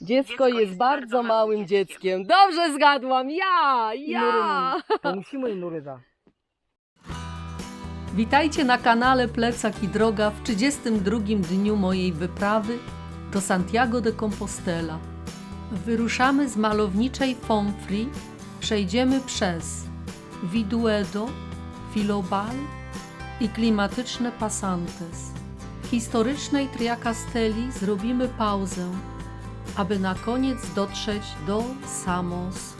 Dziecko jest bardzo małym dzieckiem. Dobrze zgadłam, ja! To musimy nuryda. Witajcie na kanale Plecak i Droga w 32 dniu mojej wyprawy do Santiago de Compostela. Wyruszamy z malowniczej Fonfri, przejdziemy przez Viduedo, Filobal i klimatyczne Passantes. W historycznej Triacastelli zrobimy pauzę, aby na koniec dotrzeć do Samos.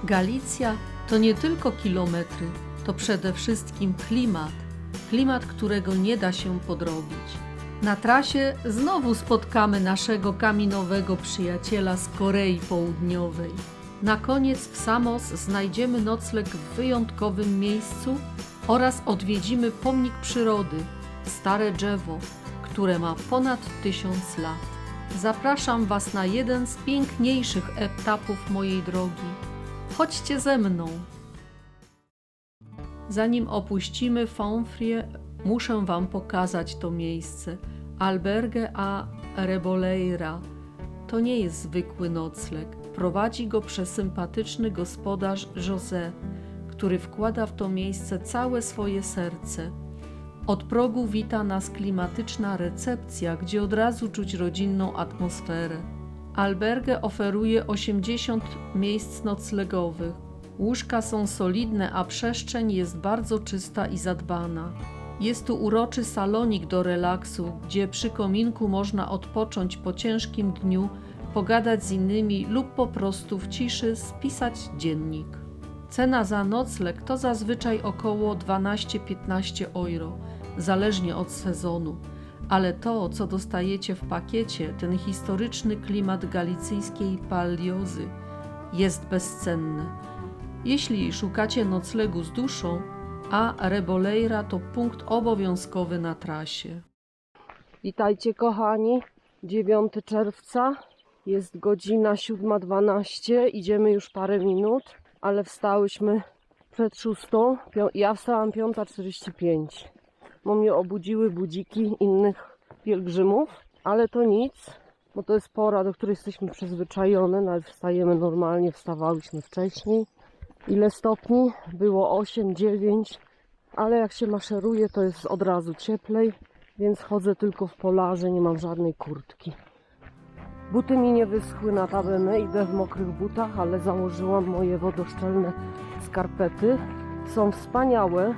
Galicja to nie tylko kilometry, to przede wszystkim klimat, którego nie da się podrobić. Na trasie znowu spotkamy naszego kaminowego przyjaciela z Korei Południowej. Na koniec w Samos znajdziemy nocleg w wyjątkowym miejscu oraz odwiedzimy pomnik przyrody, stare drzewo, które ma ponad 1000 lat. Zapraszam Was na jeden z piękniejszych etapów mojej drogi. Chodźcie ze mną! Zanim opuścimy Fonfrię, muszę Wam pokazać to miejsce. Albergue a Reboleira. To nie jest zwykły nocleg. Prowadzi go przesympatyczny gospodarz José, który wkłada w to miejsce całe swoje serce. Od progu wita nas klimatyczna recepcja, gdzie od razu czuć rodzinną atmosferę. Albergue oferuje 80 miejsc noclegowych. Łóżka są solidne, a przestrzeń jest bardzo czysta i zadbana. Jest tu uroczy salonik do relaksu, gdzie przy kominku można odpocząć po ciężkim dniu, pogadać z innymi lub po prostu w ciszy spisać dziennik. Cena za nocleg to zazwyczaj około 12-15 euro, zależnie od sezonu. Ale to, co dostajecie w pakiecie, ten historyczny klimat galicyjskiej Paliozy, jest bezcenne. Jeśli szukacie noclegu z duszą, a Reboleira to punkt obowiązkowy na trasie. Witajcie kochani, 9 czerwca, jest godzina 7:12, idziemy już parę minut, ale wstałyśmy przed 6, ja wstałam 5:45, bo mnie obudziły budziki innych pielgrzymów, ale to nic, bo to jest pora, do której jesteśmy przyzwyczajone, nawet wstajemy normalnie, wstawałyśmy wcześniej. Ile stopni? Było 8, 9, ale jak się maszeruje, to jest od razu cieplej, więc chodzę tylko w polarze, nie mam żadnej kurtki. Buty mi nie wyschły notabene, idę w mokrych butach, ale założyłam moje wodoszczelne skarpety. Są wspaniałe.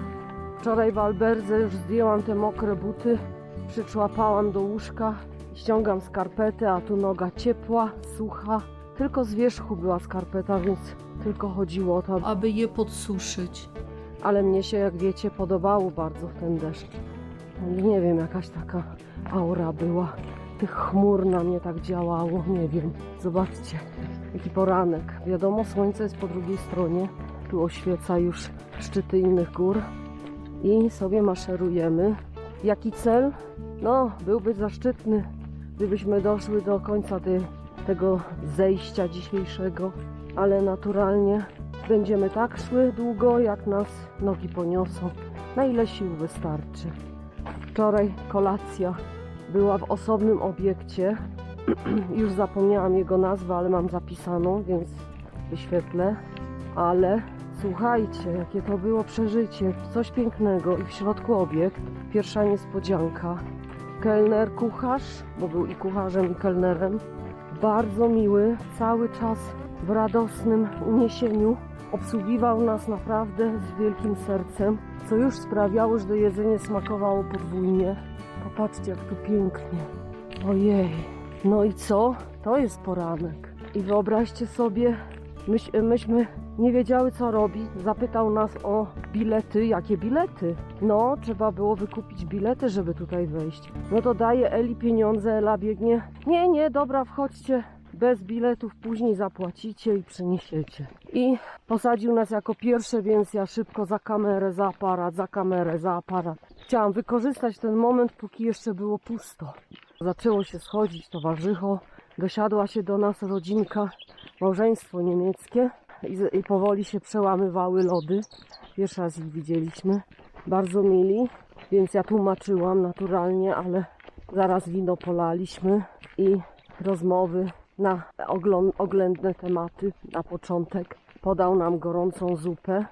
Wczoraj w Alberdze już zdjęłam te mokre buty, przyczłapałam do łóżka, ściągam skarpety, a tu noga ciepła, sucha. Tylko z wierzchu była skarpeta, więc tylko chodziło o to, aby je podsuszyć. Ale mnie się, jak wiecie, podobało bardzo ten deszcz. Nie wiem, jakaś taka aura była. Tych chmur na mnie tak działało, nie wiem. Zobaczcie, jaki poranek. Wiadomo, słońce jest po drugiej stronie. Tu oświeca już szczyty innych gór. I sobie maszerujemy. Jaki cel? No, byłby zaszczytny, gdybyśmy doszły do końca tego zejścia dzisiejszego, ale naturalnie będziemy tak szły długo, jak nas nogi poniosą, na ile sił wystarczy. Wczoraj kolacja była w osobnym obiekcie, już zapomniałam jego nazwę, ale mam zapisaną, więc wyświetlę, ale słuchajcie, jakie to było przeżycie, coś pięknego i w środku obiekt, pierwsza niespodzianka, kelner, kucharz, bo był i kucharzem i kelnerem, bardzo miły, cały czas w radosnym uniesieniu, obsługiwał nas naprawdę z wielkim sercem, co już sprawiało, że to jedzenie smakowało podwójnie. Popatrzcie, jak tu pięknie. Ojej. No i co? To jest poranek. I wyobraźcie sobie, myśmy nie wiedziały, co robić. Zapytał nas o bilety. Jakie bilety? No, trzeba było wykupić bilety, żeby tutaj wejść. No to daje Eli pieniądze, Ela biegnie. Nie, dobra, wchodźcie. Bez biletów później zapłacicie i przyniesiecie. I posadził nas jako pierwsze, więc ja szybko za kamerę, za aparat, za kamerę, za aparat. Chciałam wykorzystać ten moment, póki jeszcze było pusto. Zaczęło się schodzić towarzycho. Dosiadła się do nas rodzinka, małżeństwo niemieckie i powoli się przełamywały lody. Pierwszy raz ich widzieliśmy. Bardzo mili, więc ja tłumaczyłam naturalnie, ale zaraz wino polaliśmy i rozmowy na oględne tematy na początek. Podał nam gorącą zupę.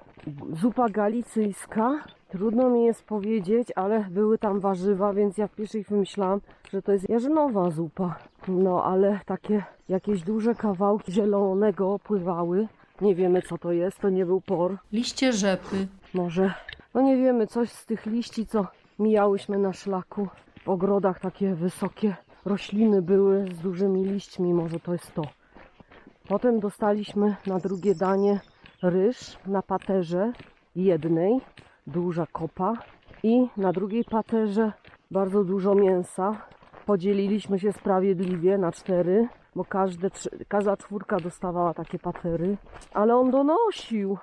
Zupa galicyjska. Trudno mi jest powiedzieć, ale były tam warzywa, więc ja w pierwszej chwili myślałam, że to jest jarzynowa zupa. No ale takie jakieś duże kawałki zielonego pływały. Nie wiemy co to jest, to nie był por. Liście rzepy. Może, no nie wiemy, coś z tych liści, co mijałyśmy na szlaku. W ogrodach takie wysokie rośliny były z dużymi liśćmi, może to jest to. Potem dostaliśmy na drugie danie ryż na paterze jednej, duża kopa, i na drugiej paterze bardzo dużo mięsa. Podzieliliśmy się sprawiedliwie na 4, bo każda 4 dostawała takie patery. Ale on donosił,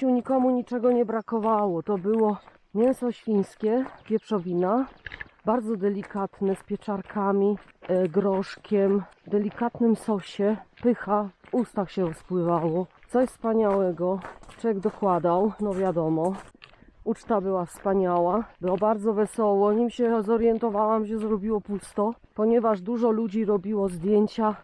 nikomu niczego nie brakowało. To było mięso świńskie, wieprzowina, bardzo delikatne, z pieczarkami, groszkiem, w delikatnym sosie, pycha, w ustach się rozpływało. Coś wspaniałego, człowiek dokładał, no wiadomo. Uczta była wspaniała, było bardzo wesoło, nim się zorientowałam, się zrobiło pusto, ponieważ dużo ludzi robiło zdjęcia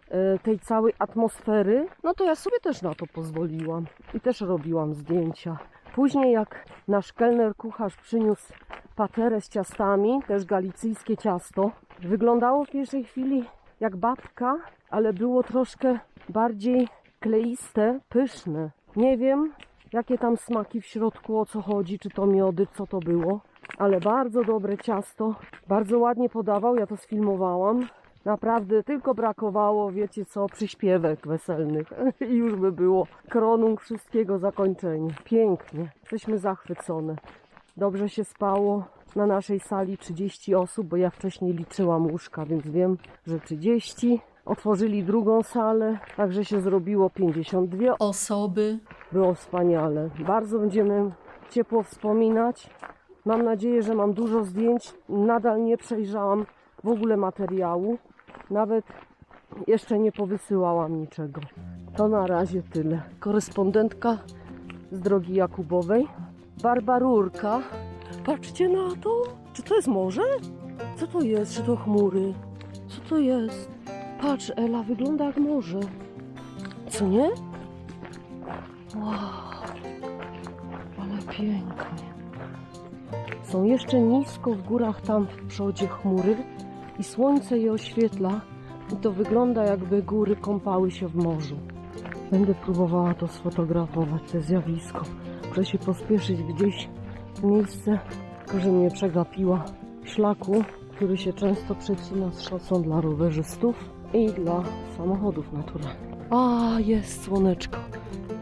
tej całej atmosfery, no to ja sobie też na to pozwoliłam i też robiłam zdjęcia. Później jak nasz kelner kucharz przyniósł paterę z ciastami, też galicyjskie ciasto, wyglądało w pierwszej chwili jak babka, ale było troszkę bardziej kleiste, pyszne. Nie wiem, jakie tam smaki w środku, o co chodzi, czy to miody, co to było. Ale bardzo dobre ciasto, bardzo ładnie podawał, ja to sfilmowałam. Naprawdę tylko brakowało, wiecie co, przyśpiewek weselnych i już by było kronung wszystkiego, zakończenie. Pięknie, jesteśmy zachwycone. Dobrze się spało. Na naszej sali 30 osób, bo ja wcześniej liczyłam łóżka, więc wiem, że 30. Otworzyli drugą salę, także się zrobiło 52 Osoby. Było wspaniale. Bardzo będziemy ciepło wspominać. Mam nadzieję, że mam dużo zdjęć. Nadal nie przejrzałam w ogóle materiału. Nawet jeszcze nie powysyłałam niczego. To na razie tyle. Korespondentka z drogi Jakubowej. Barbarurka. Patrzcie na to. Czy to jest morze? Co to jest? Czy to chmury? Co to jest? Patrz, Ela, wygląda jak morze. Co nie? Wow, ale pięknie. Są jeszcze nisko w górach tam w przodzie chmury i słońce je oświetla i to wygląda, jakby góry kąpały się w morzu. Będę próbowała to sfotografować, to zjawisko. Muszę się pospieszyć gdzieś w miejsce, tylko że mnie przegapiła szlaku, który się często przecina z szosą dla rowerzystów i dla samochodów naturalnych. A, jest słoneczko.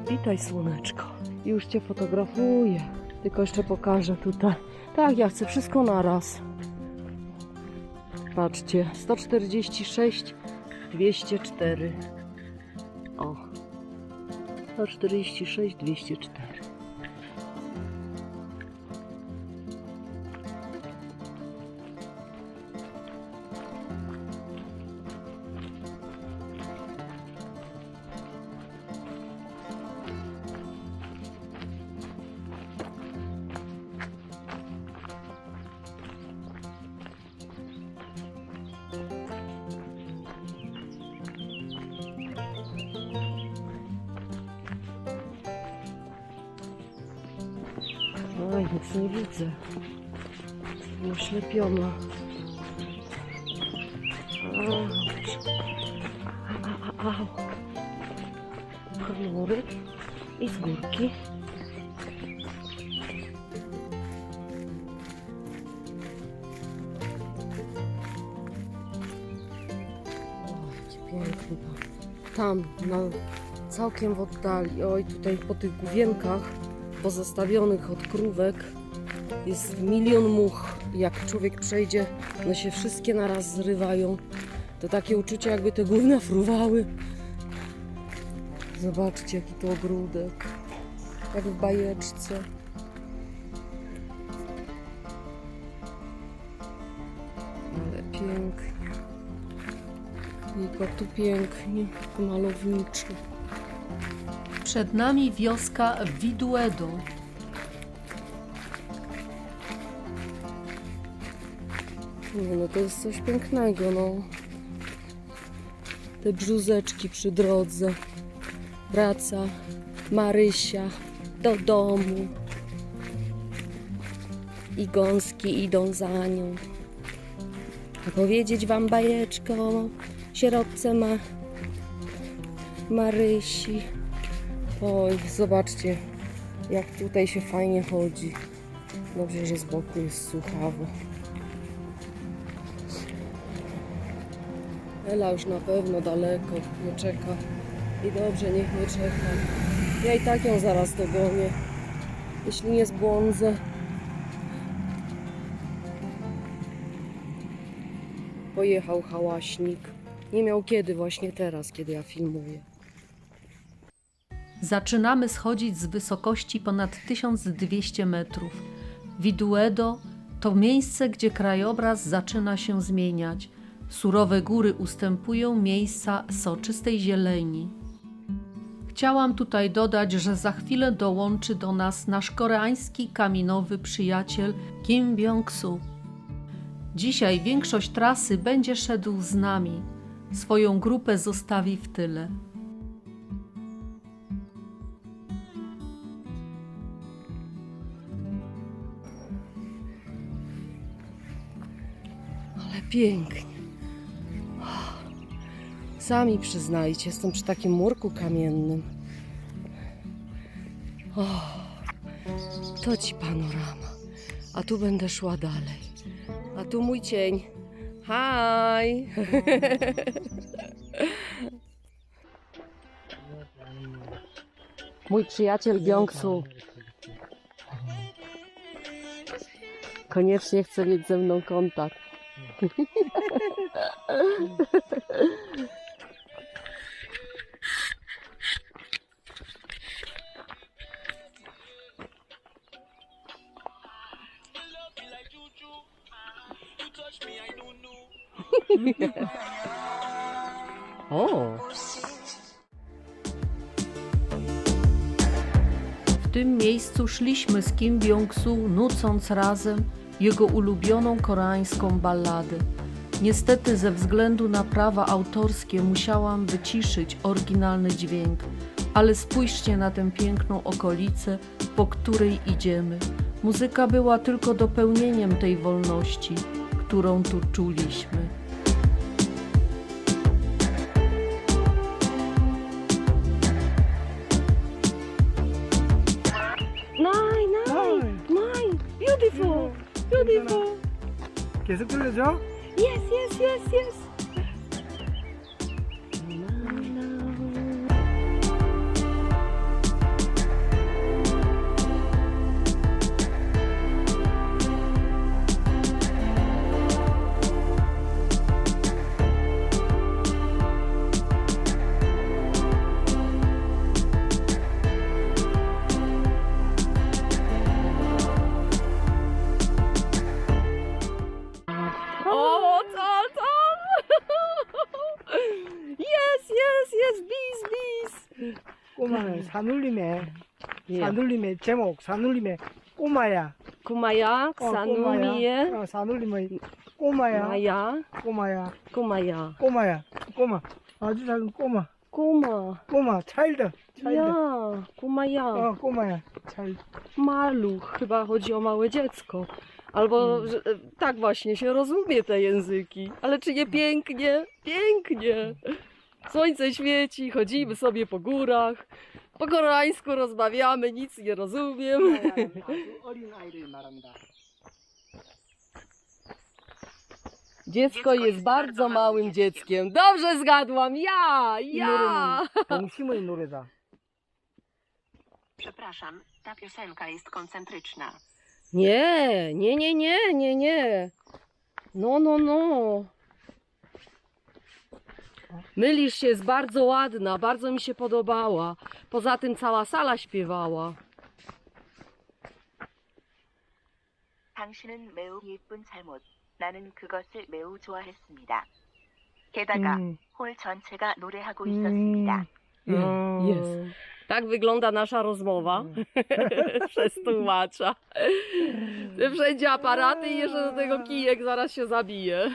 Witaj, słoneczko. Już Cię fotografuję. Tylko jeszcze pokażę tutaj. Tak, ja chcę wszystko naraz. Patrzcie, 146, 204. O, 146, 204. Oj, nic nie widzę. Jestem oślepiona. Au. Chmury i z górki. Pięknie. Tam, całkiem w oddali, oj, tutaj po tych główienkach pozostawionych od krówek jest milion much. Jak człowiek przejdzie, one się wszystkie naraz zrywają. To takie uczucie, jakby te gówna fruwały. Zobaczcie, jaki to ogródek. Jak w bajeczce. Ale pięknie. Tylko tu pięknie, malowniczo. Przed nami wioska Viduedo. Nie, no to jest coś pięknego, no. te brzuzeczki przy drodze. Wraca Marysia do domu i gąski idą za nią. Opowiedzieć wam bajeczkę o sierotce Marysi. Oj, zobaczcie, jak tutaj się fajnie chodzi. Dobrze, że z boku jest słuchawo. Ela już na pewno daleko nie czeka. I dobrze, niech nie czeka. Ja i tak ją zaraz dogonię, jeśli nie zbłądzę. Pojechał hałaśnik. Nie miał kiedy, właśnie teraz, kiedy ja filmuję. Zaczynamy schodzić z wysokości ponad 1200 metrów. Viduedo to miejsce, gdzie krajobraz zaczyna się zmieniać. Surowe góry ustępują miejsca soczystej zieleni. Chciałam tutaj dodać, że za chwilę dołączy do nas nasz koreański kaminowy przyjaciel Kim Byung-su. Dzisiaj większość trasy będzie szedł z nami. Swoją grupę zostawi w tyle. Ale pięknie. Sami przyznajcie, jestem przy takim murku kamiennym. O, to ci panorama. A tu będę szła dalej. A tu mój cień. Hi! Mój przyjaciel Byung-su koniecznie chce mieć ze mną kontakt. O! W tym miejscu szliśmy z Kim Byung-su, nucąc razem jego ulubioną koreańską balladę. Niestety ze względu na prawa autorskie musiałam wyciszyć oryginalny dźwięk, ale spójrzcie na tę piękną okolicę, po której idziemy. Muzyka była tylko dopełnieniem tej wolności, którą tu czuliśmy. Nine! Beautiful! Beautiful! 계속 돌려줘? Yes, yes, yes, yes! O, tal! Yes, bees! 꼬마는 산울림의 Yeah. 산울림의 제목 산울림의 꼬마야. Kumaya, Sanumie, 산울림의 꼬마야. Maya, 꼬마야. Kumaya. 꼬마야. 꼬마. 아주 작은 꼬마. Kuma. 꼬마. 차일드. Ja, Kumaya. 꼬마야. 차일드. Maluch, chyba chodzi o małe dziecko. Albo że, tak właśnie się rozumie te języki. Ale czy nie pięknie? Pięknie! Słońce świeci, chodzimy sobie po górach. Po koreańsku rozmawiamy, nic nie rozumiem. 어린아이를 말한다. Dziecko jest bardzo małym dzieckiem. Dobrze zgadłam! Ja! 이 Ja! 노래는 동심의 노래다. Przepraszam, ta piosenka jest koncentryczna. Nie. No. Mylisz się, jest bardzo ładna, bardzo mi się podobała. Poza tym cała sala śpiewała. 당신은 매우 예쁜 잘못. 나는 그것을 매우 좋아했습니다. 게다가 홀 전체가 노래하고 있었습니다. Jest. Tak wygląda nasza rozmowa przez tłumacza. Wszędzie aparaty i jeszcze do tego kijek zaraz się zabije.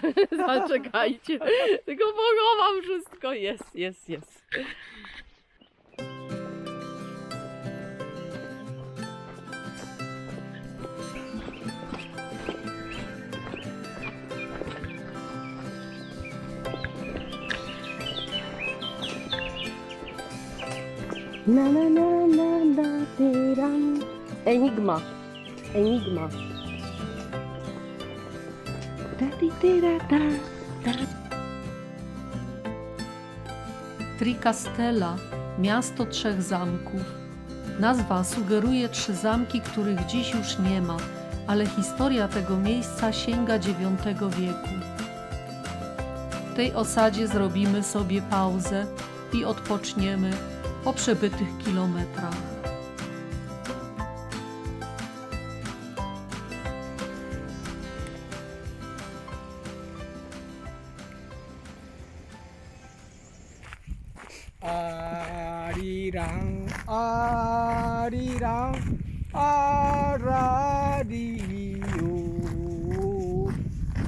Zaczekajcie. Tylko pochowam Wszystko jest. Tyram. Enigma. Tricastella, miasto 3 zamków. Nazwa sugeruje 3 zamki, których dziś już nie ma, ale historia tego miejsca sięga IX wieku. W tej osadzie zrobimy sobie pauzę i odpoczniemy po przebytych kilometrach. 아리랑 아리랑 아라리요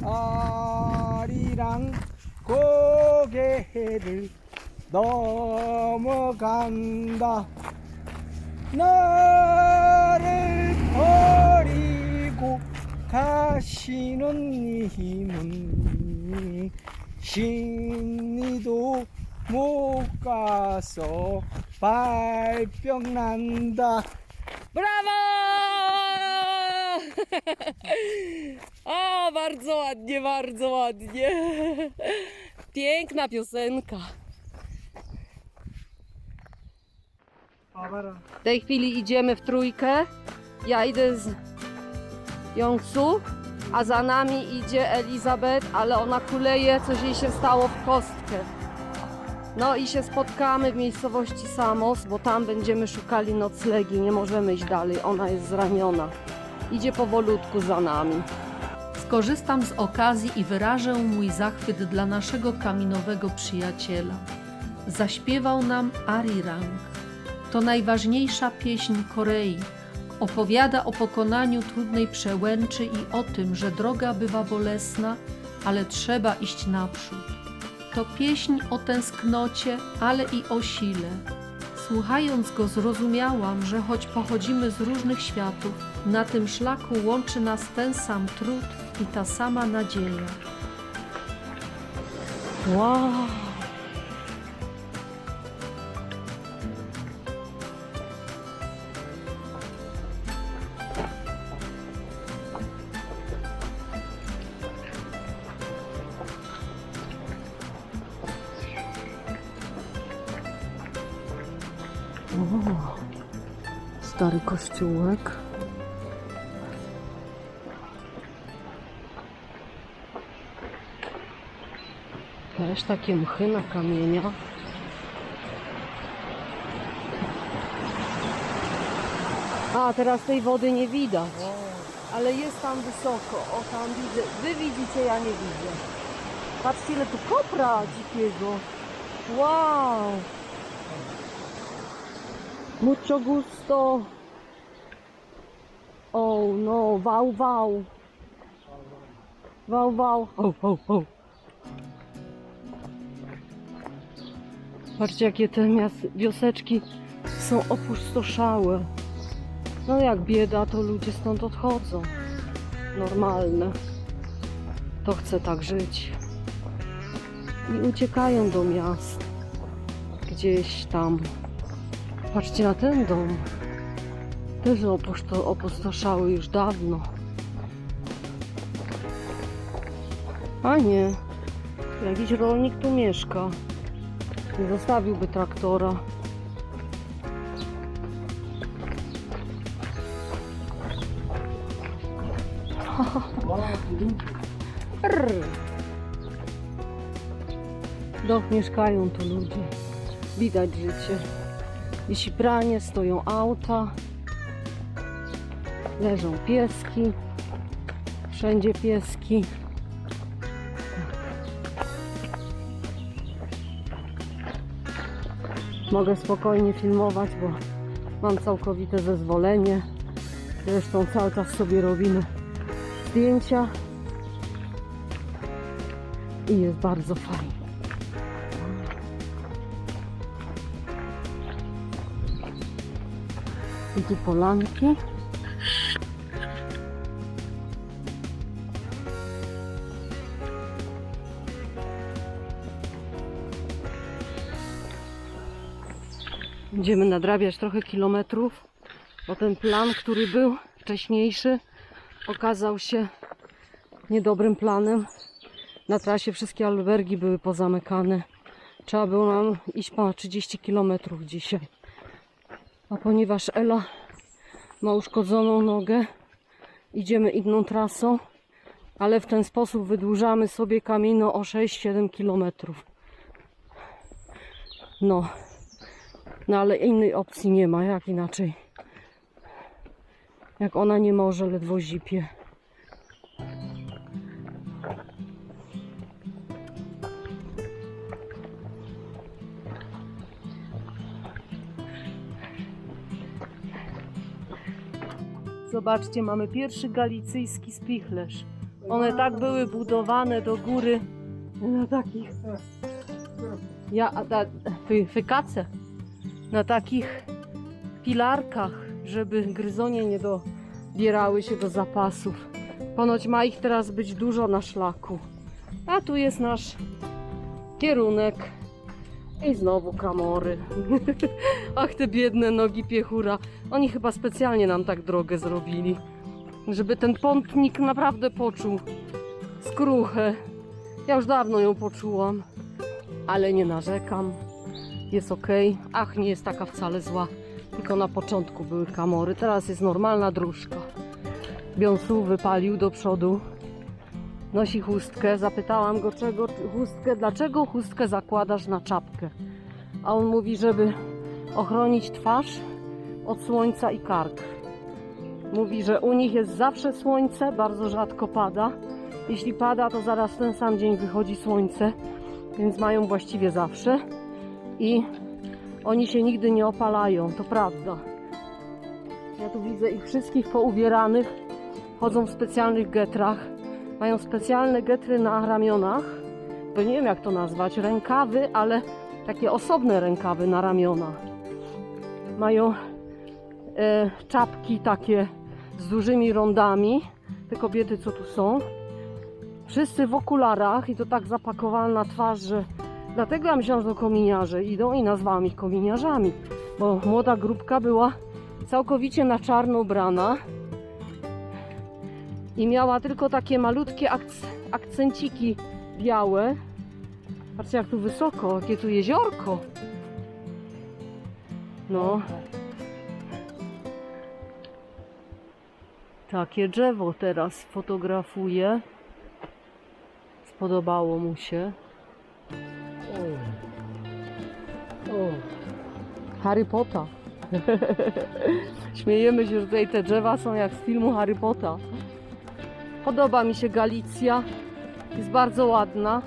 아리랑 고개를 넘어간다 나를 버리고 가시는 님은 신이도 못 가서 발병 난다. Brawo! O, bardzo ładnie. Piękna piosenka. W tej chwili idziemy w trójkę. Ja idę z Jongsu, a za nami idzie Elizabeth, ale ona kuleje, coś jej się stało w kostkę. No i się spotkamy w miejscowości Samos, bo tam będziemy szukali noclegi. Nie możemy iść dalej, ona jest zraniona. Idzie powolutku za nami. Skorzystam z okazji i wyrażę mój zachwyt dla naszego kaminowego przyjaciela. Zaśpiewał nam Arirang. To najważniejsza pieśń Korei. Opowiada o pokonaniu trudnej przełęczy i o tym, że droga bywa bolesna, ale trzeba iść naprzód. To pieśń o tęsknocie, ale i o sile. Słuchając go zrozumiałam, że choć pochodzimy z różnych światów, na tym szlaku łączy nas ten sam trud i ta sama nadzieja. Wow! Stary kościółek. Też takie mchy na kamieniach. A, teraz tej wody nie widać. Ale jest tam wysoko. O, tam widzę. Wy widzicie, ja nie widzę. Patrzcie, ile tu kopra dzikiego. Wow! Mucho gusto. Oh no, wow, wow. Wow, wow. Oh, oh, oh. Patrzcie, jakie te wioseczki są opustoszałe. No jak bieda, to ludzie stąd odchodzą. Normalne. To chce tak żyć. I uciekają do miast. Gdzieś tam. Patrzcie na ten dom. Też opustoszały już dawno. A nie. Jakiś rolnik tu mieszka. Nie zostawiłby traktora. Mieszkają tu ludzie. Widać życie. Wisi pranie, stoją auta. Leżą pieski. Wszędzie pieski. Mogę spokojnie filmować, bo mam całkowite zezwolenie. Zresztą cały czas sobie robimy zdjęcia. I jest bardzo fajnie. I tu polanki. Będziemy nadrabiać trochę kilometrów, bo ten plan, który był wcześniejszy, okazał się niedobrym planem. Na trasie wszystkie albergi były pozamykane. Trzeba było nam iść ponad 30 km dzisiaj. A ponieważ Ela ma uszkodzoną nogę, idziemy inną trasą, ale w ten sposób wydłużamy sobie Camino o 6-7 km. No ale innej opcji nie ma, jak inaczej. Jak ona nie może, ledwo zipie. Zobaczcie, mamy pierwszy galicyjski spichlerz. One tak były budowane do góry na takich fykace, na takich filarkach, żeby gryzonie nie dobierały się do zapasów. Ponoć ma ich teraz być dużo na szlaku. A tu jest nasz kierunek. I znowu kamory. Ach, te biedne nogi piechura. Oni chyba specjalnie nam tak drogę zrobili, żeby ten pątnik naprawdę poczuł skruchę. Ja już dawno ją poczułam, ale nie narzekam. Jest ok. Ach, nie jest taka wcale zła. Tylko na początku były kamory. Teraz jest normalna dróżka. Biąsu wypalił do przodu. Nosi chustkę. Zapytałam go, dlaczego chustkę zakładasz na czapkę? A on mówi, żeby ochronić twarz od słońca i kark. Mówi, że u nich jest zawsze słońce, bardzo rzadko pada. Jeśli pada, to zaraz w ten sam dzień wychodzi słońce, więc mają właściwie zawsze. I oni się nigdy nie opalają, to prawda. Ja tu widzę ich wszystkich poubieranych. Chodzą w specjalnych getrach. Mają specjalne getry na ramionach. Bo nie wiem, jak to nazwać. Rękawy, ale takie osobne rękawy na ramiona. Mają czapki takie z dużymi rondami. Te kobiety, co tu są. Wszyscy w okularach i to tak zapakowane na twarz, że... Dlatego ja myślałam, że to kominiarze idą i nazwałam ich kominiarzami. Bo młoda grupka była całkowicie na czarno ubrana. I miała tylko takie malutkie akcenciki białe. Patrzcie, jak tu wysoko, jakie tu jeziorko. No. Takie drzewo teraz fotografuję. Spodobało mu się. Harry Potter. Śmiejemy się, że tutaj te drzewa są jak z filmu Harry Potter. Podoba mi się Galicja. Jest bardzo ładna.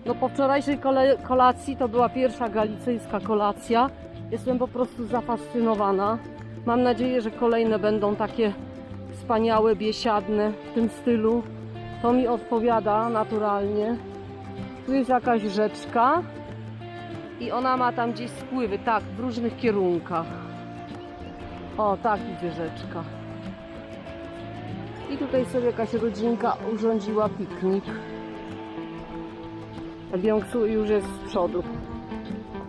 No po wczorajszej kolacji to była pierwsza galicyjska kolacja. Jestem po prostu zafascynowana. Mam nadzieję, że kolejne będą takie wspaniałe, biesiadne w tym stylu. To mi odpowiada naturalnie. Tu jest jakaś rzeczka i ona ma tam gdzieś spływy, tak, w różnych kierunkach. O, tak idzie rzeczka. I tutaj sobie jakaś rodzinka urządziła piknik. Biąksu już jest z przodu.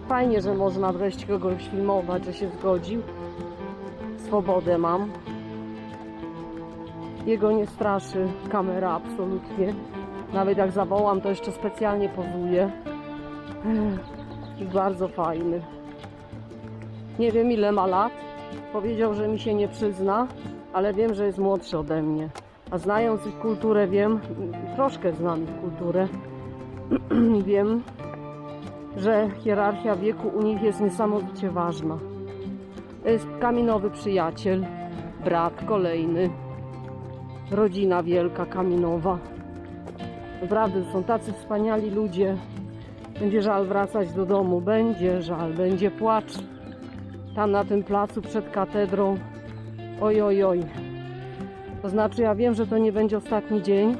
Fajnie, że można wreszcie kogoś filmować, że się zgodził. Swobodę mam. Jego nie straszy kamera absolutnie. Nawet jak zawołam, to jeszcze specjalnie pozuje. Jest bardzo fajny. Nie wiem, ile ma lat. Powiedział, że mi się nie przyzna, ale wiem, że jest młodszy ode mnie. A znając ich kulturę, wiem, troszkę znam ich kulturę. Wiem, że hierarchia wieku u nich jest niesamowicie ważna. To jest kaminowy przyjaciel, brat kolejny, rodzina wielka kaminowa. Naprawdę są tacy wspaniali ludzie. Będzie żal wracać do domu, będzie żal, będzie płacz. Tam na tym placu przed katedrą. Oj, oj, oj. To znaczy, ja wiem, że to nie będzie ostatni dzień,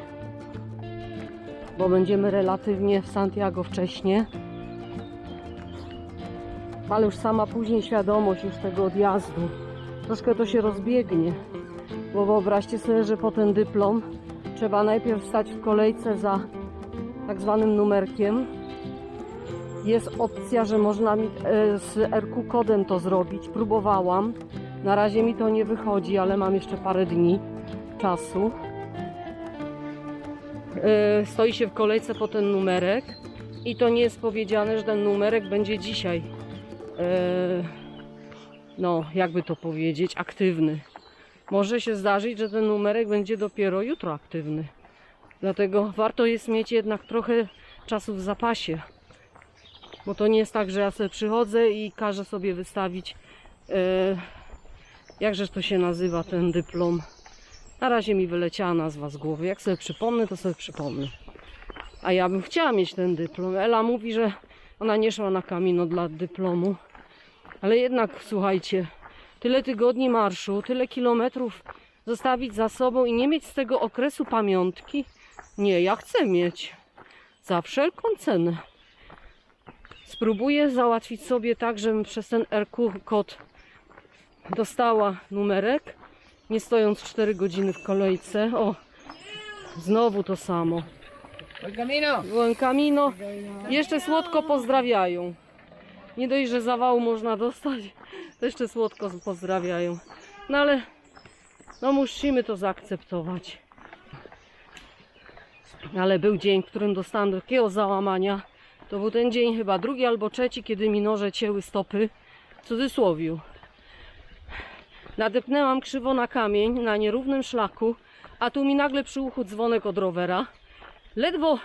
bo będziemy relatywnie w Santiago wcześniej. ale już sama później świadomość już tego odjazdu. Troszkę to się rozbiegnie, bo wyobraźcie sobie, że po ten dyplom trzeba najpierw stać w kolejce za tak zwanym numerkiem. Jest opcja, że można mi z RQ kodem to zrobić. Próbowałam. Na razie mi to nie wychodzi, ale mam jeszcze parę dni czasu. Stoi się w kolejce po ten numerek i to nie jest powiedziane, że ten numerek będzie dzisiaj, no jakby to powiedzieć, aktywny. Może się zdarzyć, że ten numerek będzie dopiero jutro aktywny. Dlatego warto jest mieć jednak trochę czasu w zapasie. Bo to nie jest tak, że ja sobie przychodzę i każę sobie wystawić, jakżeż to się nazywa, ten dyplom. Na razie mi wyleciała nazwa z głowy. Jak sobie przypomnę, to sobie przypomnę. A ja bym chciała mieć ten dyplom. Ela mówi, że ona nie szła na Camino dla dyplomu. Ale jednak, słuchajcie, tyle tygodni marszu, tyle kilometrów zostawić za sobą i nie mieć z tego okresu pamiątki? Nie, ja chcę mieć. Za wszelką cenę. Spróbuję załatwić sobie tak, żebym przez ten RQ kod dostała numerek, nie stojąc 4 godziny w kolejce. O, znowu to samo. Buen camino. Jeszcze słodko pozdrawiają. Nie dość, że zawału można dostać, to jeszcze słodko pozdrawiają. No ale no musimy to zaakceptować. Ale był dzień, w którym dostałam takiego załamania. To był ten dzień chyba 2. albo 3, kiedy mi noże cięły stopy. W cudzysłowiu. Nadepnęłam krzywo na kamień, na nierównym szlaku, a tu mi nagle przy uchu dzwonek od rowera. Ledwo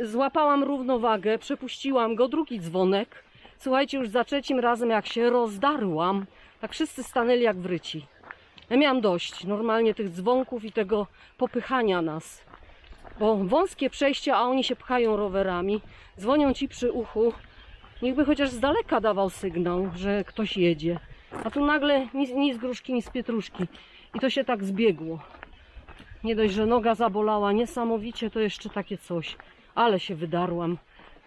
złapałam równowagę, przepuściłam go, drugi dzwonek. Słuchajcie, już za 3. razem jak się rozdarłam, tak wszyscy stanęli jak wryci. Ja miałam dość normalnie tych dzwonków i tego popychania nas. Bo wąskie przejścia, a oni się pchają rowerami, dzwonią ci przy uchu. Niechby chociaż z daleka dawał sygnał, że ktoś jedzie. A tu nagle ni z gruszki, ni z pietruszki. I to się tak zbiegło. Nie dość, że noga zabolała niesamowicie, to jeszcze takie coś. Ale się wydarłam.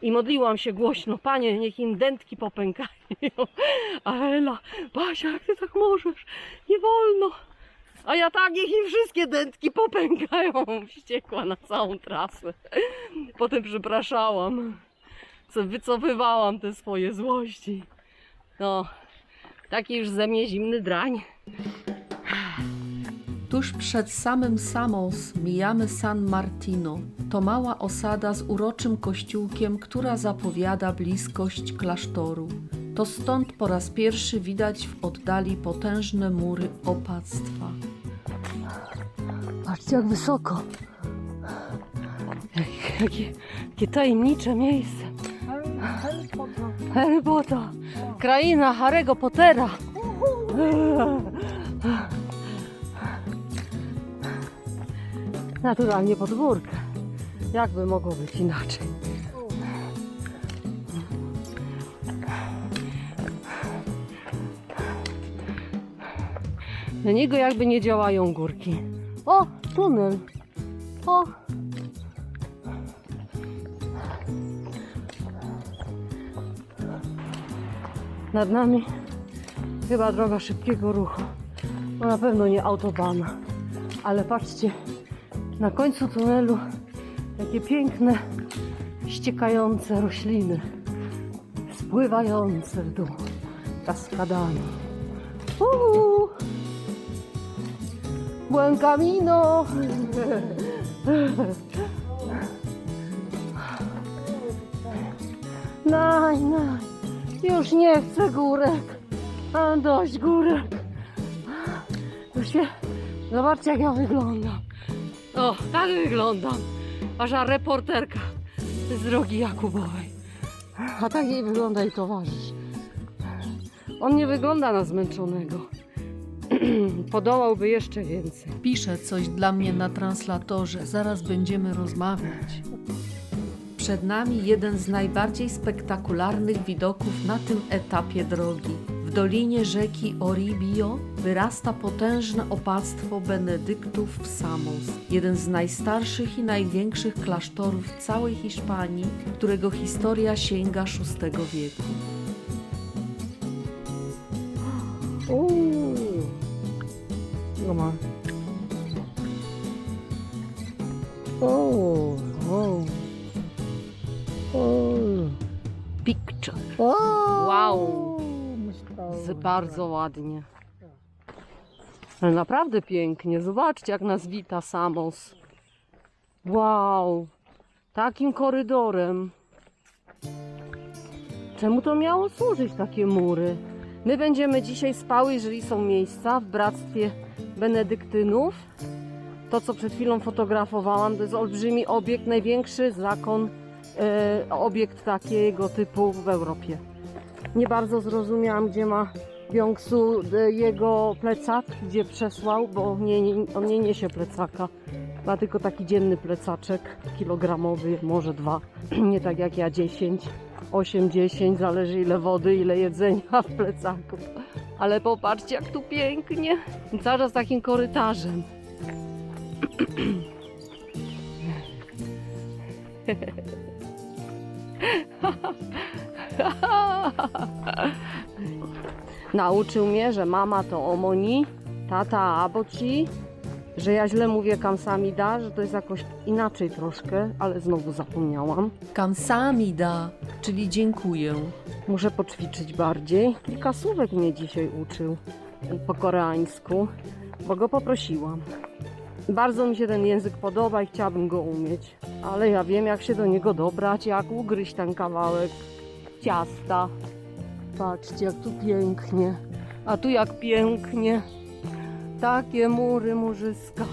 I modliłam się głośno: Panie, niech im dętki popękają. A Ela: Basia, jak ty tak możesz? Nie wolno. A ja tak, niech im wszystkie dętki popękają. Wściekła na całą trasę. Potem przepraszałam. Wycofywałam te swoje złości. No, taki już ze mnie zimny drań. Tuż przed samym Samos mijamy San Martino. To mała osada z uroczym kościółkiem, która zapowiada bliskość klasztoru. To stąd po raz pierwszy widać w oddali potężne mury opactwa. Patrzcie, jak wysoko. Jakie tajemnicze miejsce. Harry Potter. Kraina Harry'ego Pottera. Naturalnie pod górkę. Jakby mogło być inaczej. Na niego jakby nie działają górki. O, tunel. O. Nad nami chyba droga szybkiego ruchu. No na pewno nie autobana. Ale patrzcie, na końcu tunelu jakie piękne, ściekające rośliny. Spływające w dół kaskadami. Buen camino! Naj. Już nie chcę górek. Mam dość górek. Już się... Zobaczcie, jak ja wyglądam. O, tak wyglądam. Wasza reporterka z drogi Jakubowej. A tak jej wygląda i towarzysz. On nie wygląda na zmęczonego. Podołałby jeszcze więcej. Pisze coś dla mnie na translatorze, zaraz będziemy rozmawiać. Przed nami jeden z najbardziej spektakularnych widoków na tym etapie drogi. W dolinie rzeki Oribio wyrasta potężne opactwo benedyktów w Samos. Jeden z najstarszych i największych klasztorów w całej Hiszpanii, którego historia sięga VI wieku. Come on. Oh, oh. Oh. Picture. Wow. Bardzo ładnie. Ale naprawdę pięknie. Zobaczcie, jak nas wita Samos. Wow. Takim korydorem. Czemu to miało służyć, takie mury? My będziemy dzisiaj spały, jeżeli są miejsca, w Bractwie Benedyktynów. To, co przed chwilą fotografowałam, to jest olbrzymi obiekt, największy zakon, obiekt takiego typu w Europie. Nie bardzo zrozumiałam, gdzie ma Byung-Su jego plecak, gdzie przesłał, bo on nie niesie plecaka. Ma tylko taki dzienny plecaczek, kilogramowy, może 2. Nie tak jak ja, 10, 8, 10, zależy ile wody, ile jedzenia w plecaku. Ale popatrzcie, jak tu pięknie. Cały czas takim korytarzem. Nauczył mnie, że mama to omoni, tata aboci, że ja źle mówię kamsamida, że to jest jakoś inaczej troszkę, ale znowu zapomniałam. Kamsamida, czyli dziękuję. Muszę poćwiczyć bardziej. Kilka słówek mnie dzisiaj uczył po koreańsku, bo go poprosiłam. Bardzo mi się ten język podoba i chciałabym go umieć, ale ja wiem, jak się do niego dobrać, jak ugryźć ten kawałek ciasta. Patrzcie, jak tu pięknie, a tu jak pięknie. Takie mury, murzyska.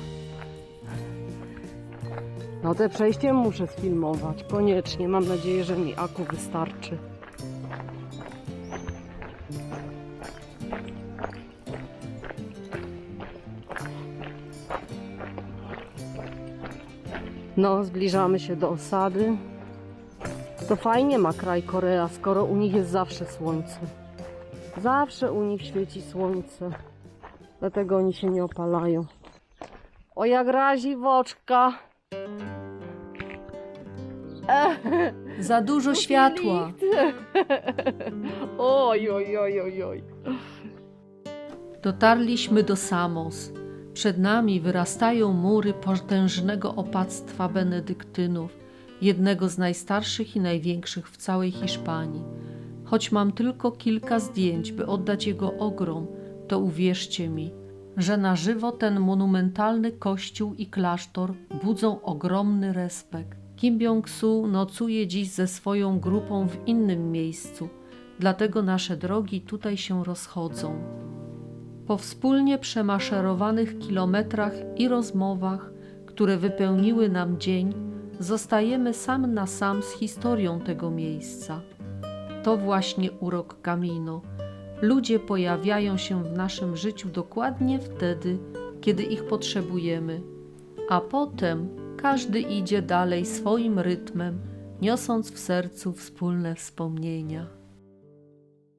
No te przejście muszę sfilmować, koniecznie. Mam nadzieję, że mi aku wystarczy. No, zbliżamy się do osady. To fajnie ma kraj Korea, skoro u nich jest zawsze słońce. Zawsze u nich świeci słońce. Dlatego oni się nie opalają. O, jak razi woczka. Za dużo światła. Oj, oj, oj, oj, oj. Dotarliśmy do Samos. Przed nami wyrastają mury potężnego opactwa benedyktynów, jednego z najstarszych i największych w całej Hiszpanii. Choć mam tylko kilka zdjęć, by oddać jego ogrom, to uwierzcie mi, że na żywo ten monumentalny kościół i klasztor budzą ogromny respekt. Kim Byung-Su nocuje dziś ze swoją grupą w innym miejscu, dlatego nasze drogi tutaj się rozchodzą. Po wspólnie przemaszerowanych kilometrach i rozmowach, które wypełniły nam dzień, zostajemy sam na sam z historią tego miejsca. To właśnie urok Camino. Ludzie pojawiają się w naszym życiu dokładnie wtedy, kiedy ich potrzebujemy, a potem każdy idzie dalej swoim rytmem, niosąc w sercu wspólne wspomnienia.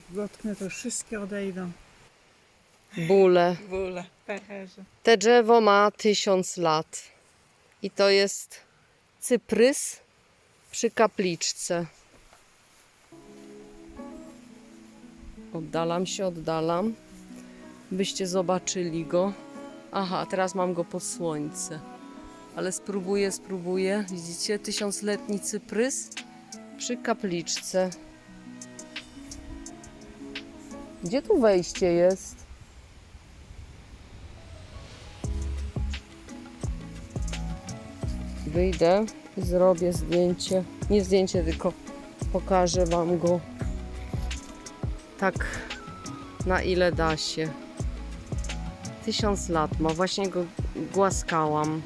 Dotknę, to wszystkie odejdą. Bóle. Bóle, pęcherze. Te drzewo ma 1000 lat. I to jest cyprys przy kapliczce. Oddalam, byście zobaczyli go. Aha, teraz mam go pod słońce. Ale spróbuję. Widzicie? 1000-letni cyprys przy kapliczce. Gdzie tu wejście jest? Wyjdę i zrobię zdjęcie. Nie zdjęcie, tylko pokażę wam go tak, na ile da się. 1000 lat ma, właśnie go głaskałam.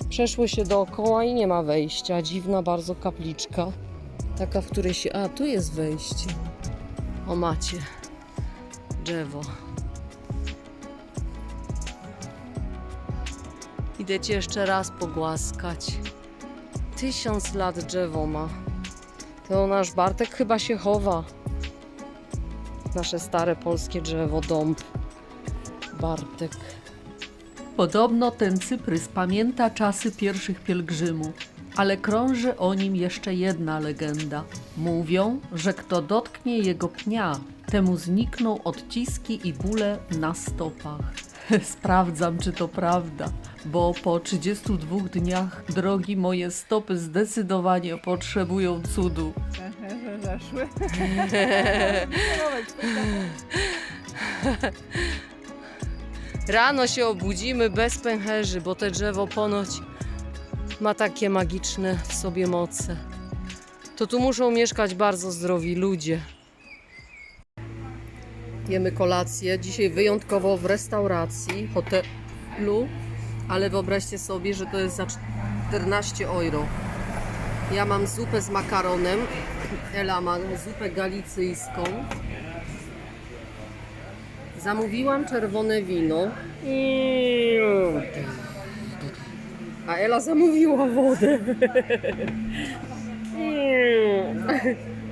Przeszło się dookoła i nie ma wejścia. Dziwna bardzo kapliczka. Taka, w której się... A, tu jest wejście. O, macie drzewo. Idę cię jeszcze raz pogłaskać. 1000 lat drzewo ma. To nasz Bartek chyba się chowa. Nasze stare polskie drzewo, dąb. Bartek. Podobno ten cyprys pamięta czasy pierwszych pielgrzymów, ale krąży o nim jeszcze jedna legenda. Mówią, że kto dotknie jego pnia, temu znikną odciski i bóle na stopach. Sprawdzam, czy to prawda, bo po 32 dniach drogi moje stopy zdecydowanie potrzebują cudu. Pęcherze zeszły. Rano się obudzimy bez pęcherzy, bo te drzewo ponoć ma takie magiczne w sobie moce. To tu muszą mieszkać bardzo zdrowi ludzie. Jemy kolację, dzisiaj wyjątkowo w restauracji, hotelu, ale wyobraźcie sobie, że to jest za 14 euro. Ja mam zupę z makaronem, Ela ma zupę galicyjską. Zamówiłam czerwone wino, a Ela zamówiła wodę.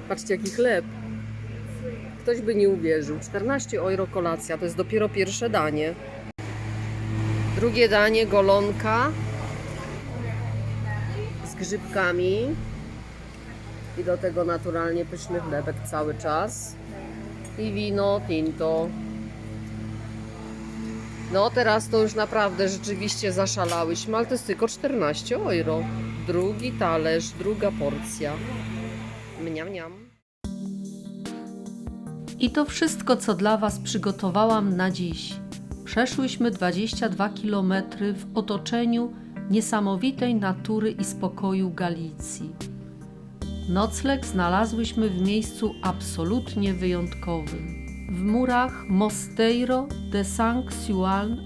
Patrzcie, jaki chleb. Ktoś by nie uwierzył. 14 euro kolacja, to jest dopiero pierwsze danie. Drugie danie, golonka z grzybkami i do tego naturalnie pyszny chlebek cały czas i wino tinto. No teraz to już naprawdę rzeczywiście zaszalałyśmy, ale to jest tylko 14 euro. Drugi talerz, druga porcja. Mniam, mniam. I to wszystko, co dla Was przygotowałam na dziś. Przeszłyśmy 22 km w otoczeniu niesamowitej natury i spokoju Galicji. Nocleg znalazłyśmy w miejscu absolutnie wyjątkowym. W murach Mosteiro de Sant Juan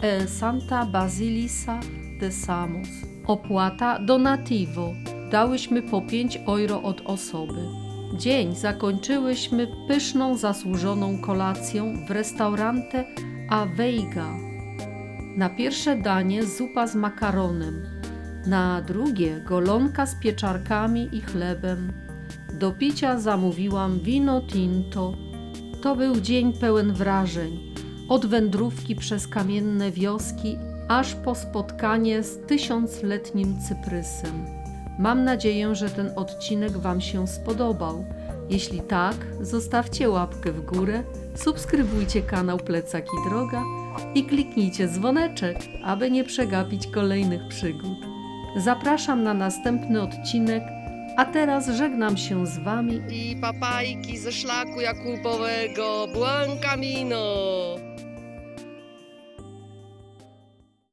e Santa Basilisa de Samos. Opłata donativo. Dałyśmy po 5 euro od osoby. Dzień zakończyłyśmy pyszną, zasłużoną kolacją w restaurante A Veiga. Na pierwsze danie zupa z makaronem, na drugie golonka z pieczarkami i chlebem. Do picia zamówiłam wino tinto. To był dzień pełen wrażeń, od wędrówki przez kamienne wioski, aż po spotkanie z 1000-letnim cyprysem. Mam nadzieję, że ten odcinek Wam się spodobał. Jeśli tak, zostawcie łapkę w górę, subskrybujcie kanał Plecak i Droga i kliknijcie dzwoneczek, aby nie przegapić kolejnych przygód. Zapraszam na następny odcinek, a teraz żegnam się z Wami I papajki ze szlaku Jakubowego. Buon camino!